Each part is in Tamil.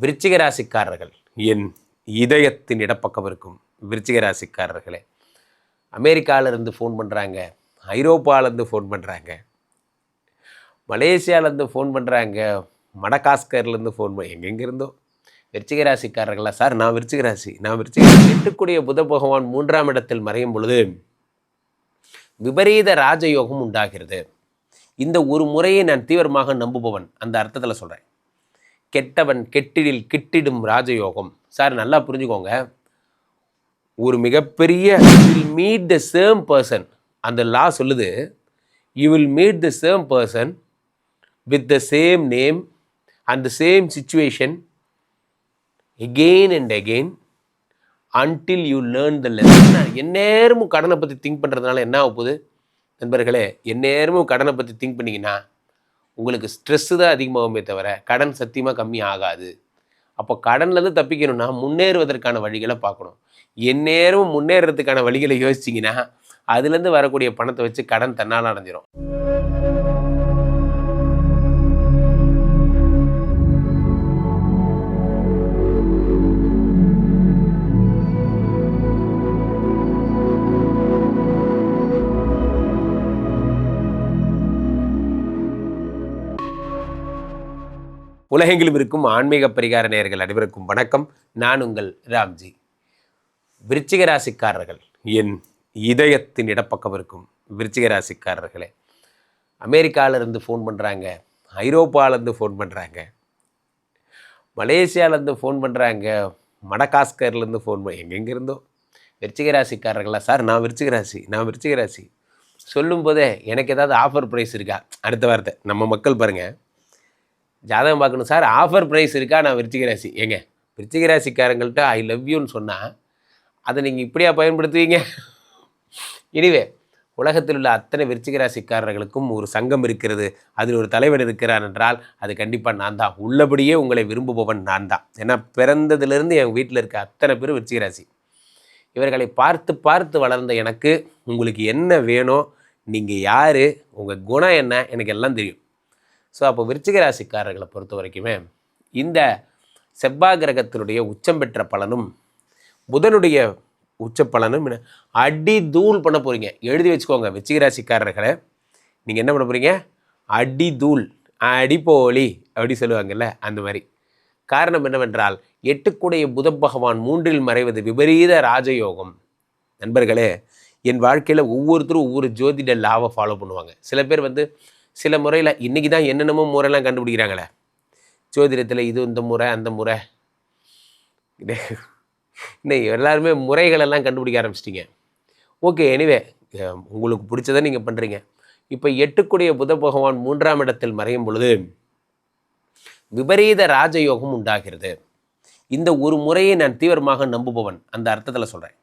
விருச்சிக ராசிக்காரர்கள், என் இதயத்தின் இடப்பக்கம் இருக்கும் விருச்சிக ராசிக்காரர்களே, அமெரிக்காவிலேருந்து ஃபோன் பண்ணுறாங்க, ஐரோப்பாவிலேருந்து ஃபோன் பண்ணுறாங்க, மலேசியாவிலேருந்து ஃபோன் பண்ணுறாங்க, மடகாஸ்கர்லேருந்து ஃபோன் எங்கெங்கே இருந்தோ விருச்சிக ராசிக்காரர்களா சார், நான் விருச்சிக ராசி எட்டுக்குடிய புத பகவான் 3ஆம் இடத்தில் மறையும் பொழுது விபரீத ராஜயோகம் உண்டாகிறது. இந்த ஒரு முறையை நான் தீவிரமாக நம்புபவன், அந்த அர்த்தத்தில் சொல்கிறேன். கெட்டவன் கெட்டிடில் கிட்டிடும் ராஜயோகம். சார் நல்லா புரிஞ்சுக்கோங்க, ஒரு மிகப்பெரிய will meet the same person, அந்த லா சொல்லுது, you will meet the same person with the same name and the same situation again and again until you learn the lesson. எந்நேரமும் கடனை பற்றி திங்க் பண்ணுறதுனால என்ன ஆகுது நண்பர்களே? எந்நேரமும் கடனை பற்றி திங்க் பண்ணிங்கன்னா உங்களுக்கு ஸ்ட்ரெஸ்ஸு தான் அதிகமாகுமே தவிர கடன் சத்தியமாக கம்மி ஆகாது. அப்போ கடன்லேருந்து தப்பிக்கணும்னா முன்னேறுவதற்கான வழிகளை பார்க்கணும். எந்நேரமும் முன்னேறதுக்கான வழிகளை யோசிச்சிங்கன்னா அதுலேருந்து வரக்கூடிய பணத்தை வச்சு கடன் தன்னால் அடைஞ்சிரும். உலகெங்கிலும் இருக்கும் ஆன்மீக பரிகார நேயர்கள் அனைவருக்கும் வணக்கம். நான் உங்கள் ராம்ஜி. விருச்சிக ராசிக்காரர்கள், என் இதயத்தின் இடப்பக்கம் இருக்கும் விருச்சிக ராசிக்காரர்களே, அமெரிக்காவிலேருந்து ஃபோன் பண்ணுறாங்க, ஐரோப்பாவிலேருந்து ஃபோன் பண்ணுறாங்க, மலேசியாவிலேருந்து ஃபோன் பண்ணுறாங்க, மடகாஸ்கர்லேருந்து ஃபோன் எங்கெங்கே இருந்தோ விருச்சிக ராசிக்காரர்களா சார், நான் விருச்சிக ராசி சொல்லும்போதே எனக்கு ஏதாவது ஆஃபர் ப்ரைஸ் இருக்கா? அடுத்த வார்த்தை நம்ம மக்கள் பாருங்கள், ஜாதகம் பார்க்கணும் சார், ஆஃபர் ப்ரைஸ் இருக்கா? நான் விருச்சிக ராசி. ஏங்க, விருச்சிக ராசிக்காரங்கள்ட்ட ஐ லவ் யூன்னு சொன்னால் அதை நீங்கள் இப்படியா பயன்படுத்துவீங்க? இனிவே, உலகத்தில் உள்ள அத்தனை விருச்சிக ராசிக்காரர்களுக்கும் ஒரு சங்கம் இருக்கிறது, அதில் ஒரு தலைவன் இருக்கிறார் என்றால் அது கண்டிப்பாக நான் தான். உள்ளபடியே உங்களை விரும்புபவன் நான் தான். ஏன்னா பிறந்ததுலேருந்து என் வீட்டில் இருக்க அத்தனை பேர் விருச்சிக ராசி. இவர்களை பார்த்து பார்த்து வளர்ந்த எனக்கு உங்களுக்கு என்ன வேணும், நீங்கள் யார், உங்கள் குணம் என்ன, எனக்கு எல்லாம் தெரியும். ஸோ அப்போ விருச்சிக ராசிக்காரர்களை பொறுத்த வரைக்குமே இந்த செவ்வாய் கிரகத்தினுடைய உச்சம் பெற்ற பலனும் புதனுடைய உச்ச பலனும் அடி தூள் பண்ண போகிறீங்க. எழுதி வச்சுக்கோங்க விருச்சிக ராசிக்காரர்களை, நீங்கள் என்ன பண்ண போகிறீங்க? அடி தூள், அடிப்போலி அப்படி சொல்லுவாங்கல்ல, அந்த மாதிரி. காரணம் என்னவென்றால் எட்டுக்குடைய புத பகவான் 3இல் மறைவது விபரீத ராஜயோகம். நண்பர்களே, என் வாழ்க்கையில் ஒவ்வொருத்தரும் ஒவ்வொரு ஜோதிட லாவை ஃபாலோ பண்ணுவாங்க. சில பேர் சில முறையில் இன்றைக்கி தான் என்னென்னமோ முறையெல்லாம் கண்டுபிடிக்கிறாங்களே ஜோதிடத்தில், இது இந்த முறை அந்த முறை, இன்னும் எல்லாருமே முறைகளெல்லாம் கண்டுபிடிக்க ஆரம்பிச்சிட்டிங்க. ஓகே, எனிவே உங்களுக்கு பிடிச்சதை நீங்கள் பண்ணுறீங்க. இப்போ எட்டுக்குடைய புத பகவான் 3ஆம் இடத்தில் மறையும் பொழுது விபரீத ராஜயோகம் உண்டாகிறது. இந்த ஒரு முறையை நான் தீவிரமாக நம்புபவன், அந்த அர்த்தத்தில் சொல்கிறேன்.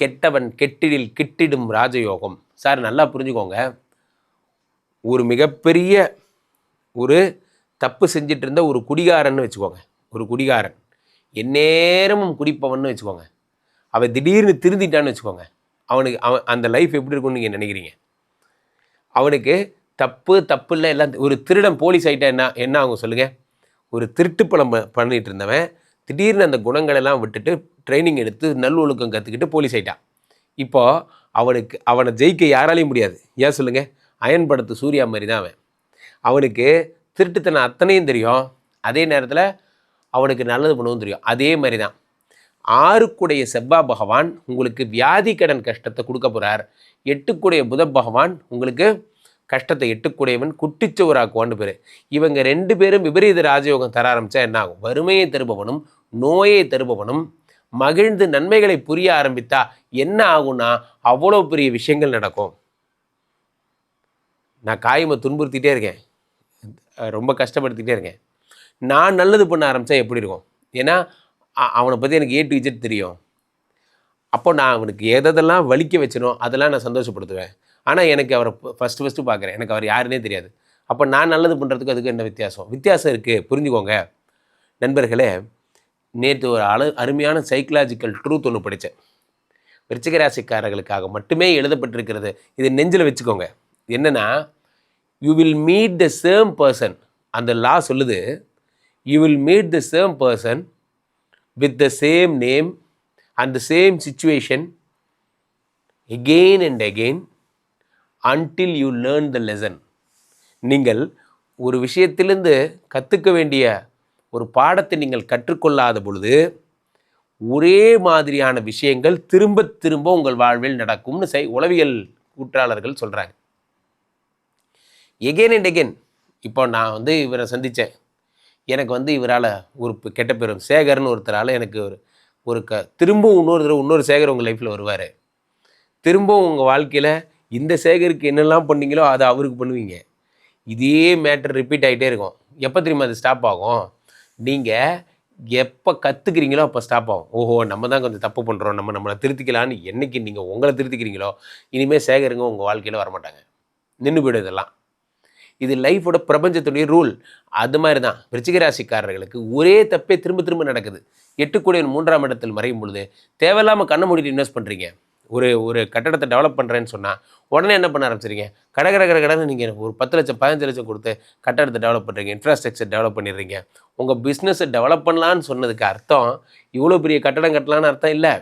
கெட்டவன் கெட்டிடில் கிட்டிடும் ராஜயோகம். சார் நல்லா புரிஞ்சுக்கோங்க, ஒரு மிகப்பெரிய ஒரு தப்பு செஞ்சிட்டு இருந்த ஒரு குடிகாரன்னு வச்சுக்கோங்க. ஒரு குடிகாரன் எந்நேரமும் குடிப்பவன்னு வச்சுக்கோங்க. அவன் திடீர்னு திருந்திட்டான்னு வச்சுக்கோங்க. அவன் அந்த லைஃப் எப்படி இருக்கும்னு நீங்கள் நினைக்கிறீங்க? அவனுக்கு தப்பு இல்லை, எல்லாம். ஒரு திருடன் போலீஸ் ஆகிட்டா என்ன ஆகும் சொல்லுங்கள்? ஒரு திருட்டு பணம் பண்ணிகிட்டு இருந்தவன் திடீர்னு அந்த குணங்களெல்லாம் விட்டுட்டு ட்ரைனிங் எடுத்து நல்லொழுக்கம் கற்றுக்கிட்டு போலீஸ் ஆகிட்டான். இப்போது அவனை ஜெயிக்க யாராலையும் முடியாது. ஏன் சொல்லுங்கள்? அயன் படத்து சூர்யா மாதிரி தான் அவன். அவனுக்கு திருட்டுத்தனம் அத்தனையும் தெரியும், அதே நேரத்தில் அவனுக்கு நல்லது பண்ணவும் தெரியும். அதே மாதிரி தான் 6க்குடைய செவ்வாய் பகவான் உங்களுக்கு வியாதி கடன் கஷ்டத்தை கொடுக்க போகிறார். 8க்குடைய புத பகவான் உங்களுக்கு கஷ்டத்தை, 8க்குடையவன் குட்டிச்சோராக்குவான்னு பேர். இவங்க 2 பேரும் விபரீத ராஜயோகம் தர ஆரம்பித்தா என்ன ஆகும்? வறுமையை தருபவனும் நோயை தருபவனும் மகிழ்ந்து நன்மைகளை புரிய ஆரம்பித்தா என்ன ஆகும்னா அவ்வளோ பெரிய விஷயங்கள் நடக்கும். நான் காயமை துன்புறுத்திட்டே இருக்கேன், ரொம்ப கஷ்டப்படுத்திகிட்டே இருக்கேன். நான் நல்லது பண்ண ஆரம்பித்தா எப்படி இருக்கும்? ஏன்னா அவனை பற்றி எனக்கு A to Z தெரியும். அப்போ நான் அவனுக்கு எதெல்லாம் வலிக்க வச்சனோ அதெல்லாம் நான் சந்தோஷப்படுத்துவேன். ஆனால் எனக்கு அவரை ஃபஸ்ட்டு பார்க்குறேன், எனக்கு அவர் யாருன்னே தெரியாது. அப்போ நான் நல்லது பண்ணுறதுக்கு அதுக்கு என்ன வித்தியாசம் இருக்குது, புரிஞ்சுக்கோங்க நண்பர்களே. நேற்று ஒரு அருமையான சைக்கலாஜிக்கல் ட்ரூத் ஒன்று படித்தேன். விருச்சிக ராசிக்காரர்களுக்காக மட்டுமே எழுதப்பட்டிருக்கிறது. இது நெஞ்சில் வச்சுக்கோங்க. என்னென்னா, you will meet the same person. அந்த லா சொல்லுது, you will meet the same person with the same name and the same situation again and again until you learn the lesson. நீங்கள் ஒரு விஷயத்திலிருந்து கற்றுக்க வேண்டிய ஒரு பாடத்தை நீங்கள் கற்றுக்கொள்ளாத பொழுது ஒரே மாதிரியான விஷயங்கள் திரும்ப திரும்ப உங்கள் வாழ்வில் நடக்கும்னு உளவியல் கூற்றாளர்கள் சொல்கிறாங்க. Again and again. இப்போ நான் வந்து இவரை சந்தித்தேன், எனக்கு வந்து இவரால் ஒரு கெட்ட பேரும் சேகர்னு ஒருத்தரால் எனக்கு ஒரு திரும்பவும் இன்னொரு சேகர் உங்கள் லைஃப்பில் வருவார். திரும்பவும் உங்கள் வாழ்க்கையில் இந்த சேகருக்கு என்னெல்லாம் பண்ணீங்களோ அதை அவருக்கு பண்ணுவீங்க. இதே மேட்டர் ரிப்பீட் ஆகிட்டே இருக்கும். எப்போ தெரியுமா அது ஸ்டாப் ஆகும்? நீங்கள் எப்போ கற்றுக்கிறீங்களோ அப்போ ஸ்டாப் ஆகும். ஓஹோ, நம்ம தான் கொஞ்சம் தப்பு பண்ணுறோம், நம்மளை திருத்திக்கலான்னு என்றைக்கு நீங்கள் உங்களை திருத்திக்கிறீங்களோ இனிமேல் சேகருங்க உங்கள் வாழ்க்கையில் வரமாட்டாங்க, நின்று போய்டும். இதெல்லாம் இது லைஃபோட பிரபஞ்சத்துடைய ரூல். அது மாதிரி தான் விருச்சிக ராசிக்காரர்களுக்கு ஒரே தப்பே திரும்ப திரும்ப நடக்குது. 8 கூடியவன் 3ஆம் இடத்தில் மறையும் பொழுது தேவையில்லாமல் கண்ணை மூடிட்டு இன்வெஸ்ட் பண்ணுறீங்க. ஒரு கட்டடத்தை டெவலப் பண்ணுறேன்னு சொன்னால் உடனே என்ன பண்ண ஆரம்பிச்சிருங்க, கடன்னு நீங்கள் ஒரு 10 லட்சம் 15 லட்சம் கொடுத்து கட்டடத்தை டெவலப் பண்ணுறீங்க, இன்ஃப்ராஸ்ட்ரக்சர் டெவலப் பண்ணிடுறீங்க. உங்கள் பிஸ்னஸை டெவலப் பண்ணலான்னு சொன்னதுக்கு அர்த்தம் இவ்வளோ பெரிய கட்டடம் கட்டலான்னு அர்த்தம் இல்லை.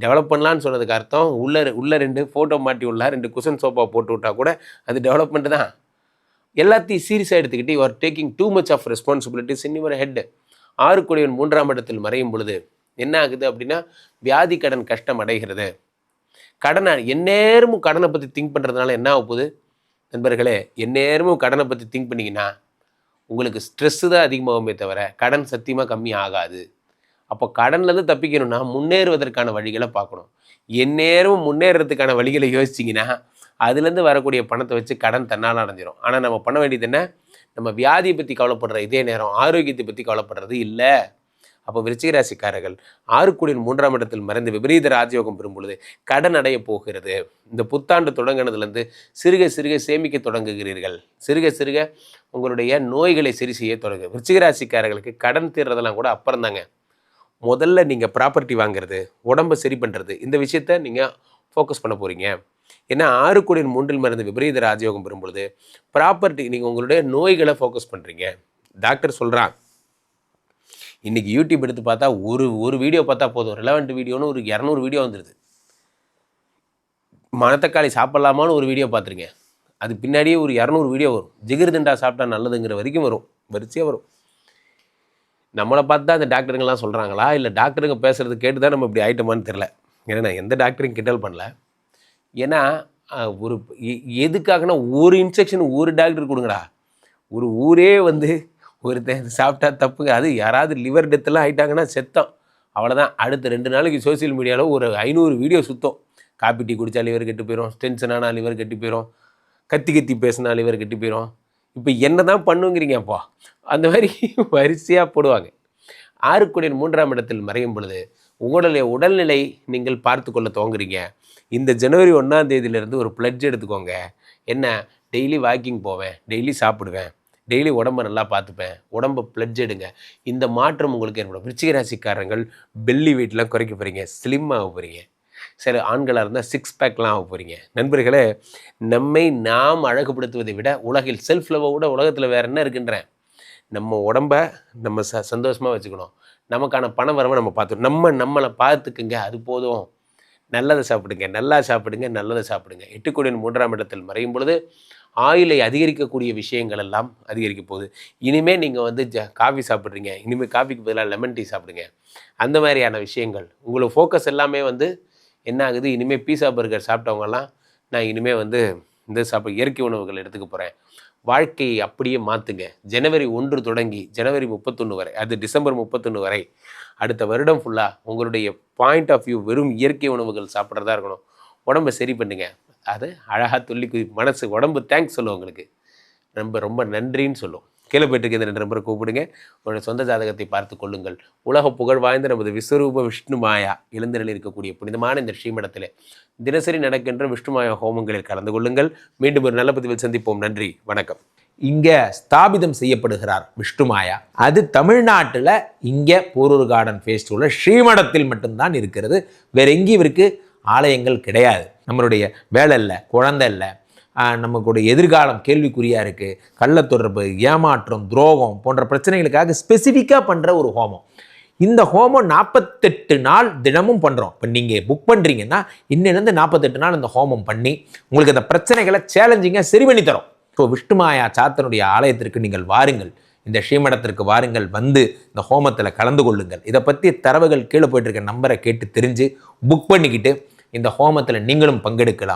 டெவலப் பண்ணலான்னு சொன்னதுக்கு அர்த்தம் உள்ள 2 ஃபோட்டோ மாட்டி உள்ள 2 குஷன் சோஃபா போட்டு விட்டால் கூட அது டெவலப்மெண்ட்டு தான். எல்லாத்தையும் சீரியஸாக எடுத்துக்கிட்டு you are taking too much of responsibilities in your head. 6 கூடியவன் 3ஆம் இடத்தில் மறையும் பொழுது என்ன ஆகுது அப்படின்னா வியாதி கடன் கஷ்டம் அடைகிறது. எந்நேரமும் கடனை பற்றி திங்க் பண்ணுறதுனால என்ன ஆகுது நண்பர்களே? எந்நேரமும் கடனை பற்றி திங்க் பண்ணிங்கன்னா உங்களுக்கு ஸ்ட்ரெஸ்ஸு தான் அதிகமாகுமே தவிர கடன் சத்தியமாக கம்மி ஆகாது. அப்போ கடன்லேருந்து தப்பிக்கணும்னா முன்னேறுவதற்கான வழிகளை பார்க்கணும். எந்நேரமும் முன்னேறதுக்கான வழிகளை யோசிச்சிங்கன்னா அதுலேருந்து வரக்கூடிய பணத்தை வச்சு கடன் தன்னால் அடைஞ்சிடும். ஆனால் நம்ம பண்ண வேண்டியது என்ன? நம்ம வியாதியை பற்றி கவலைப்படுற இதே நேரம் ஆரோக்கியத்தை பற்றி கவலைப்படுறது இல்லை. அப்போ விருச்சிக ராசிக்காரர்கள் 6 கூடியவன் 3ஆம் இடத்தில் மறைந்து விபரீத ராஜயோகம் பெறும் பொழுது கடன் அடைய போகிறது. இந்த புத்தாண்டு தொடங்கினதுலேருந்து சிறுக சிறுக சேமிக்க தொடங்குகிறீர்கள். சிறுக சிறுக உங்களுடைய நோய்களை சரி செய்ய தொடங்கு. விருச்சிக ராசிக்காரர்களுக்கு கடன் தீர்றதெல்லாம் கூட அப்புறம் தாங்க. முதல்ல நீங்கள் ப்ராப்பர்ட்டி வாங்குறது, உடம்பை சரி பண்ணுறது, இந்த விஷயத்த நீங்கள் ஃபோக்கஸ் பண்ண போகிறீங்க. ஏன்னா 6 கூடியவன் 3இல் மறைந்து விபரீத ராஜயோகம் பெறும் பொழுது ப்ராப்பர்ட்டி நீங்கள் உங்களுடைய நோய்களை ஃபோக்கஸ் பண்ணுறீங்க. டாக்டர் சொல்கிறான், இன்றைக்கி யூடியூப் எடுத்து பார்த்தா ஒரு வீடியோ பார்த்தா போதும், ரிலவெண்ட் வீடியோன்னு ஒரு 200 வீடியோ வந்துடுது. மணத்தக்காளி சாப்பிட்லாமான்னு ஒரு வீடியோ பார்த்துருங்க, அது பின்னாடியே ஒரு 200 வீடியோ வரும். ஜிகிர்தண்டா சாப்பிட்டா நல்லதுங்கிற வரைக்கும் வரும், வரிசையாக வரும். நம்மளை பார்த்து தான் அந்த டாக்டருங்கெல்லாம் சொல்கிறாங்களா இல்லை டாக்டருங்க பேசுகிறது கேட்டு தான் நம்ம இப்படி ஆகிட்டோமான்னு தெரில. ஏன்னா நான் எந்த டாக்டரையும் கிண்டல் பண்ணல. ஏன்னா ஒரு எதுக்காகனா ஒரு இன்ஸ்ட்ரக்ஷன் ஒரு டாக்டர் கொடுங்கடா. ஒரு ஊரே வந்து ஒரு சாப்பிட்டா தப்புங்க. அது யாராவது லிவர் டெத்தெல்லாம் ஆகிட்டாங்கன்னா செத்தம், அவ்வளோதான். அடுத்த 2 நாளைக்கு சோசியல் மீடியாவில் ஒரு 500 வீடியோ சுத்தம். காப்பி டீ குடித்தா லிவர் கெட்டு போயிடும், டென்ஷனானா லிவர் கெட்டு போயிடும், கத்தி பேசினா லிவர் கெட்டு போயிடும். இப்போ என்ன தான் பண்ணுங்கிறீங்கப்பா, அந்த மாதிரி வரிசையாக போடுவாங்க. 6 கூடியவன் 3ஆம் இடத்தில் மறையும் பொழுது உங்களுடைய உடல்நிலை நீங்கள் பார்த்து கொள்ள துவங்குறீங்க. இந்த ஜனவரி 1ஆம் தேதியிலேருந்து ஒரு பிளட்ஜ் எடுத்துக்கோங்க. என்ன? டெய்லி வாக்கிங் போவேன், டெய்லி சாப்பிடுவேன், டெய்லி உடம்பை நல்லா பார்த்துப்பேன், உடம்பை பிளட்ஜ் எடுங்க. இந்த மாற்றம் உங்களுக்கு ஏற்படும். விருச்சிக ராசிக்காரங்கள் பெல்லி வெயிட்லாம் குறைக்க போகிறீங்க, ஸ்லிம் ஆக போகிறீங்க. சரி, ஆண்களாக இருந்தால் 6 பேக்லாம் ஆக போகிறீங்க. நண்பர்களே, நம்மை நாம் அழகுபடுத்துவதை விட உலகில் செல்ஃப் லவ்வை விட உலகத்தில் வேறு என்ன இருக்குன்றேன். நம்ம உடம்பை நம்ம சந்தோஷமாக வச்சுக்கணும். நமக்கான பண வரவை நம்ம பார்த்துக்கணும். நம்மளை பார்த்துக்குங்க, அது போதும். நல்லதை சாப்பிடுங்க, நல்லா சாப்பிடுங்க, நல்லதை சாப்பிடுங்க. 8 கூடியவன் 3ஆம் இடத்தில் மறையும் பொழுது ஆயிலை அதிகரிக்கக்கூடிய விஷயங்கள் எல்லாம் அதிகரிக்க போகுது. இனிமேல் நீங்கள் வந்து காஃபி சாப்பிட்றீங்க, இனிமேல் காஃபிக்கு பதிலாக லெமன் டீ சாப்பிடுங்க. அந்த மாதிரியான விஷயங்கள் உங்களுக்கு ஃபோக்கஸ் எல்லாமே வந்து என்ன ஆகுது? இனிமேல் பீஸா பர்கர் சாப்பிட்டவங்கலாம் நான் இனிமேல் வந்து இந்த இயற்கை உணவுகள் எடுத்துக்க போகிறேன். வாழ்க்கையை அப்படியே மாற்றுங்க. ஜனவரி 1 தொடங்கி ஜனவரி 31 வரை, அது டிசம்பர் 31 வரை, அடுத்த வருடம் ஃபுல்லாக உங்களுடைய பாயிண்ட் ஆஃப் வியூ வெறும் இயற்கை உணவுகள் சாப்பிட்றதா இருக்கணும். உடம்பை சரி பண்ணுங்க. அது அழகாக மனசு உடம்பு தேங்க்ஸ் சொல்லும், உங்களுக்கு ரொம்ப நன்றின்னு சொல்லும். கீழே போய்ட்டுருக்கு இந்த 2 நம்பரை கூப்பிடுங்க. உங்களுடைய சொந்த ஜாதகத்தை பார்த்து கொள்ளுங்கள். உலக புகழ் வாய்ந்த நமது விஸ்வரூப விஷ்ணு மாயா எழுந்தரில் இருக்கக்கூடிய புனிதமான இந்த ஸ்ரீமடத்தில் தினசரி நடக்கின்ற விஷ்ணு மாயா ஹோமங்களில் கலந்து கொள்ளுங்கள். மீண்டும் ஒரு நல்ல பதிவில் சந்திப்போம். நன்றி, வணக்கம். இங்கே ஸ்தாபிதம் செய்யப்படுகிறார் விஷ்ணு மாயா. அது தமிழ்நாட்டில் இங்கே போரூர் கார்டன் ஃபேஸ் உள்ள ஸ்ரீமடத்தில் மட்டும்தான் இருக்கிறது. வேற எங்கேயும் இவருக்கு ஆலயங்கள் கிடையாது. நம்மளுடைய வேலை இல்லை, குழந்தை இல்லை, நமக்குடைய எதிர்காலம் கேள்விக்குறியாக இருக்குது, கள்ளத்தொடர்பு, ஏமாற்றம், துரோகம் போன்ற பிரச்சனைகளுக்காக ஸ்பெசிஃபிக்காக பண்ணுற ஒரு ஹோமம். இந்த ஹோமம் 48 நாள் தினமும் பண்ணுறோம். இப்போ நீங்கள் புக் பண்ணுறீங்கன்னா இன்னிலேருந்து 48 நாள் இந்த ஹோமம் பண்ணி உங்களுக்கு அந்த பிரச்சனைகளை சேலஞ்சிங்காக சரி பண்ணி தரோம். ஸோ விஷ்ணுமாயா சாத்தனுடைய ஆலயத்திற்கு நீங்கள் வாருங்கள், இந்த ஸ்ரீமடத்திற்கு வாருங்கள், வந்து இந்த ஹோமத்தில் கலந்து கொள்ளுங்கள். இதை பற்றி தரவுகள் கீழே போயிட்டு இருக்க நம்பரை கேட்டு தெரிஞ்சு புக் பண்ணிக்கிட்டு இந்த ஹோமத்தில் நீங்களும் பங்கெடுக்கலாம்.